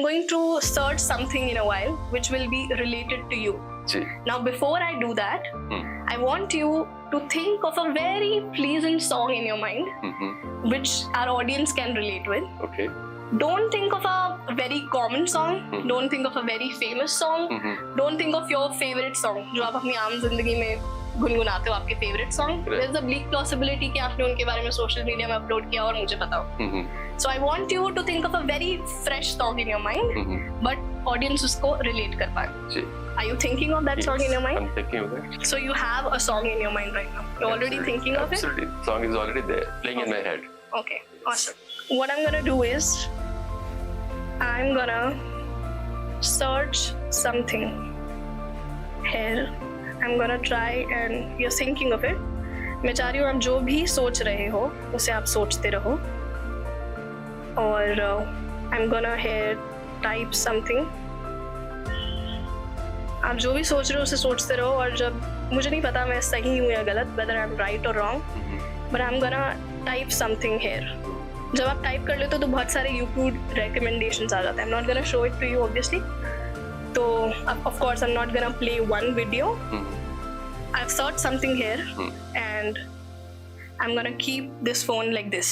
I'm going to search something in a while which will be related to you. Ji. Now before I do that, I want you to think of a very pleasant song in your mind which our audience can relate with. Okay. Don't think of a very common song. Don't think of a very famous song. Don't think of your favorite song जो आप अपनी आम जिंदगी में गुनगुनाते हो, आपके favorite song. There's a bleak possibility कि आपने उनके बारे में सोशल मीडिया में अपलोड किया और मुझे पता हो. So I want you to think of a very fresh song in your mind, but audience उसको relate कर पाए. जी. Are you thinking of that song in your mind? I'm thinking of that. So you have a song in your mind right now. You're already thinking of it? Absolutely. Song is already there, playing in my head. Okay, awesome. What I'm gonna do is, I'm gonna search something here. I'm gonna try and you're thinking of it. मैं चाह रही हूँ आप जो भी सोच रहे हो उसे आप सोचते रहो. और I'm gonna here type something. आप जो भी सोच रहे हो उसे सोचते रहो और जब मुझे नहीं पता मैं सही हूँ या गलत, whether I'm right or wrong, but I'm gonna type something here. जब आप टाइप कर लेते हो तो बहुत सारे YouTube recommendations आ जाते हैं. I'm not gonna show it to you obviously. तो of course I'm not gonna play one video. I've searched something here and I'm gonna keep this phone like this.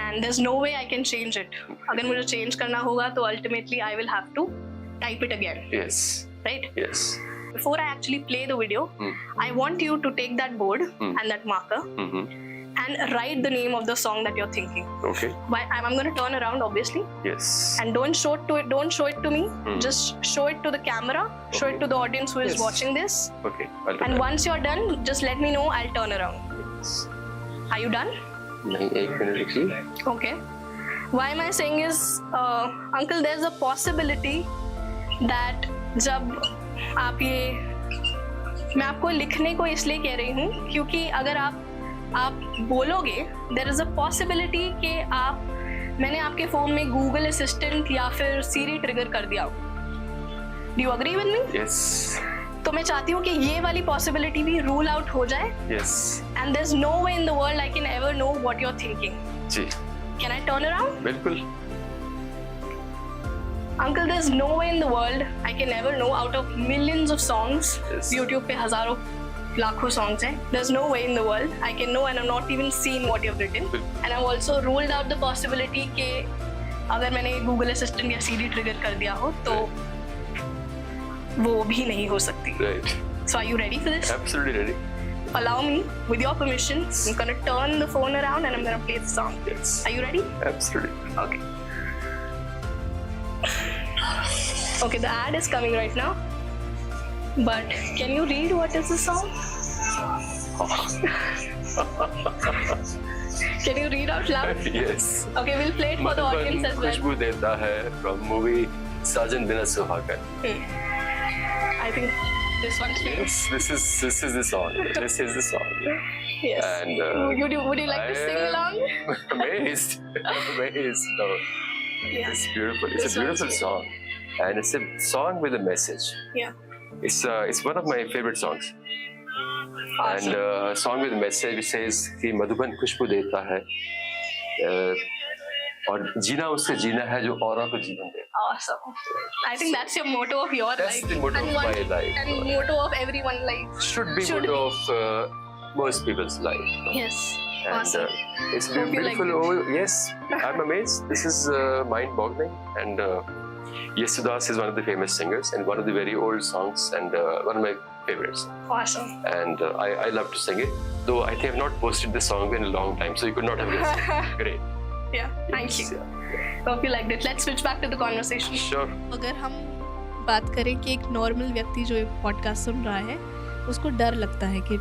And there's no way I can change it. अगर मुझे change करना होगा तो ultimately I will have to type it again. Yes. Right? Yes. Before I actually play the video, I want you to take that board and that marker and write the name of the song that you're thinking. Okay. I'm going to turn around obviously. Yes. And don't show it to me. Just show it to the camera. Show it to the audience who is watching this. Okay. I'll do And that. once you're done, just let me know. I'll turn around. Yes. Are you done? नहीं, एक minute रुकिए. Okay. Why am I saying is, uncle, there's a possibility that जब आप ये, मैं आपको लिखने को इसलिए कह रही हूँ क्योंकि अगर आप बोलोगे, there is a possibility कि मैंने आपके फोन में Google Assistant या फिर Siri ट्रिगर कर दिया हो. Do you agree with me? Yes. तो मैं चाहती हूँ कि ये वाली possibility भी rule out हो जाए. Yes. And there's no way in the world I can ever know what you're thinking. Ji. Can I turn around? बिल्कुल. Uncle, there's no way in the world I can ever know out of millions of songs. Yes. YouTube पे हजारों लाखों songs हैं. There's no way in the world I can know, and I've not even seen what you've written. And I've also ruled out the possibility कि अगर मैंने Google Assistant या Siri trigger कर दिया हो तो वो भी नहीं हो सकती. Right. So are you ready for this? Absolutely ready. Allow me, with your permission, I'm gonna turn the phone around and I'm gonna play the song. Yes. Are you ready? Absolutely. Okay. Okay, the ad is coming right now. But can you read what is the song? Can you read out loud? Yes. Okay, we'll play it for the audience as well. खुशबू देता है from movie साजन बिना सुहागन. I think this one's for you. Yes, this is the song. This is the song. Yes. And would you like to sing along? Amazed. Amazed. No. Yeah. It's beautiful. It's This a beautiful one's song, and it's a song with a message. Yeah. It's one of my favorite songs. Awesome. And a song with a message which says कि मधुबन खुशबू देता है और जीना उससे जीना है जो औरों को जीवन दे. Awesome. I think that's your motto of your That's life. the motto of my life. And motto of everyone's life. Should be motto of most people's life. No? Yes. And, Awesome. It's Hope you like beautiful. it. Yes, I'm amazed. This is mind-boggling. And Yesudas is one of the famous singers and one of the very old songs and one of my favorites. Awesome. And I love to sing it. Though I think I've not posted this song in a long time, so you could not have guessed it. Great. Yeah. Thank Yes, you. yeah. Hope you liked it. Let's switch back to the conversation. Sure. अगर हम बात करें कि एक normal व्यक्ति जो एक podcast सुन रहा है उसको डर लगता है कि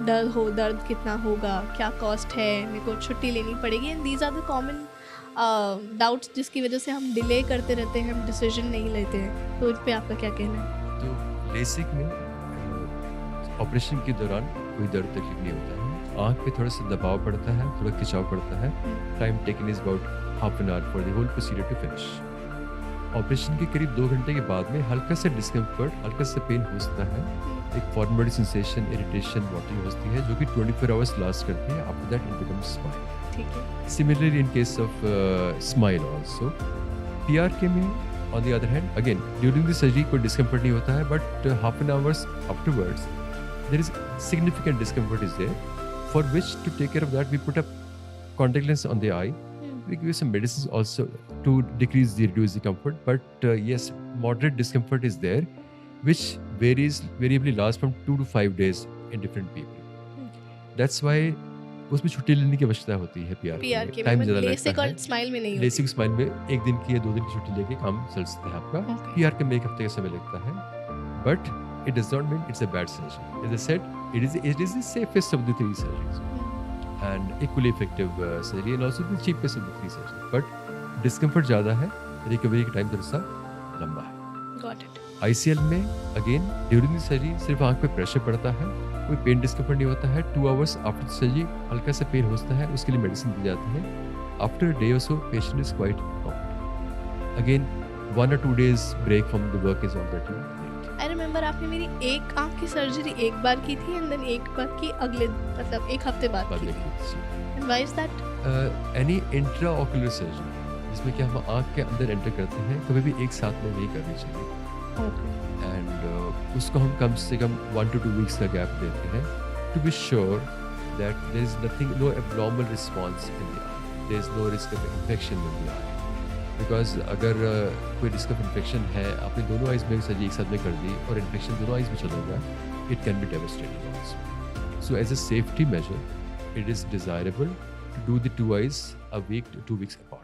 दर्द कितना होगा, क्या कॉस्ट है, मेरे को छुट्टी लेनी पड़ेगी, and these are the common doubts जिसकी वजह से हम डिले करते रहते हैं, हम डिसीजन नहीं लेते हैं. तो इस पे आपका क्या कहना है? तो लेसिक में ऑपरेशन के दौरान कोई दर्द तकलीफ नहीं होता है. आँख पे थोड़ा सा दबाव पड़ता है, थोड़ा खिंचाव पड़ता है. Time taken is about half an hour for the whole procedure to finish. Operation के करीब 2 घंटे के बाद में हल्का सा डिस्कम्फर्ट, हल्का सा पेन हो सकता है. एक फॉरेन बॉडी सेंसेशन, इरिटेशन, वॉटिंग होती है जो कि 24 आवर्स लास्ट करती है. After that it becomes smile. ठीक है. Similarly, in case of smile also, PRK में on the other hand, again during the surgery कोई discomfort नहीं होता है, but half an hours afterwards there is significant discomfort is there, for which to take care of that we put a contact lens on the eye. We give some medicines also to reduce the comfort, but yes, moderate discomfort is there, which variably lasts from 2 to 5 days in different people. That's why उसमें छुट्टी लेने की आवश्यकता होती है PRK में, time ज़्यादा लगता है। स्माइल में नहीं लेसिक स्माइल में 1 दिन की या 2 दिन की छुट्टी लेके काम चल सकता है आपका। PRK में 1 हफ्ते का समय लगता है, but it does not mean it's a bad surgery. As I said, it is the safest of the 3 surgeries and equally effective surgery and also the cheapest of the 3 surgeries. But discomfort ज़्यादा है, recovery का time थोड़ा सा लंबा है। Got it. ICL में again during the surgery सिर्फ आंख पे प्रेशर पड़ता है, कोई पेन डिस्कम्फर्ट नहीं होता है। 2 आवर्स आफ्टर सर्जरी हल्का सा पेन होता है, उसके लिए मेडिसिन दी जाती है। आफ्टर डे और so patient is quite comfortable. Again 1 or 2 days break from the work is all that you need. I remember आपने मेरी एक आंख की सर्जरी एक बार की थी एंड देन एक बार की अगले मतलब 1 हफ्ते बाद बाद की में थी। की and why is that? Any intraocular surgery जिसमें कि हम आंख के अंदर एंटर करते हैं, कभी भी एक साथ में नहीं करनी चाहिए। ओके। एंड उसको हम कम से कम 1 to 2 weeks का गैप देते हैं to be sure that there is nothing, no abnormal response in the eye, there is no risk of infection in the eye, because अगर कोई risk of infection है, आपने दोनों आइज में सर्जरी एक साथ में कर दी और इन्फेक्शन दोनों आइज में चला गया, it can be devastating also. So as a safety measure, it is desirable to do the 2 eyes a week to 2 weeks apart.